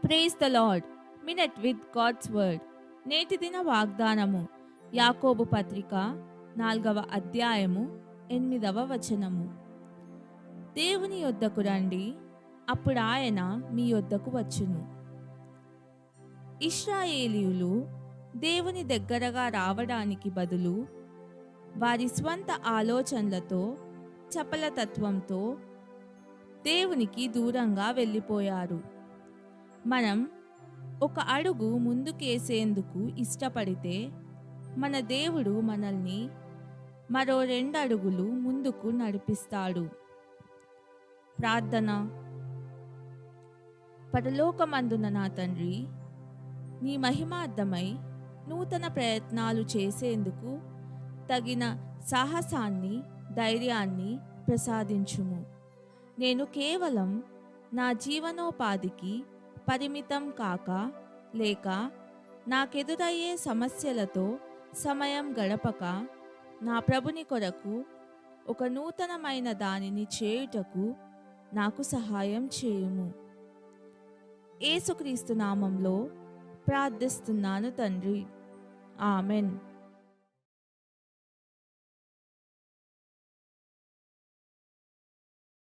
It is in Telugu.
Praise the Lord. Minute with God's word. నేటి దిన వాగ్దానము యాకోబు పత్రిక 4వ అధ్యాయము 8వ వచనము. దేవుని యొద్దకు రండి, అప్పుడు ఆయన మీ యొద్దకు వచ్చును. ఇశ్రాయేలీయులు దేవుని దగ్గరగా రావడానికి బదులు వారి స్వంత ఆలోచనలతో, చపలతత్వంతో దేవునికి దూరంగా వెళ్ళిపోయారు. మనం ఒక అడుగు ముందుకేసేందుకు ఇష్టపడితే మన దేవుడు మనల్ని మరో 2 అడుగులు ముందుకు నడిపిస్తాడు. ప్రార్థన. పరలోకమందున నా తండ్రి, నీ మహిమార్థమై నూతన ప్రయత్నాలు చేసేందుకు తగిన సాహసాన్ని, ధైర్యాన్ని ప్రసాదించుము. నేను కేవలం నా జీవనోపాధికి పరిమితం కాక, లేక నాకెదురయ్యే సమస్యలతో సమయం గడపక, నా ప్రభుని కొరకు ఒక నూతనమైన దానిని చేయుటకు నాకు సహాయం చేయుము. యేసుక్రీస్తు నామంలో ప్రార్థిస్తున్నాను తండ్రి. ఆమెన్.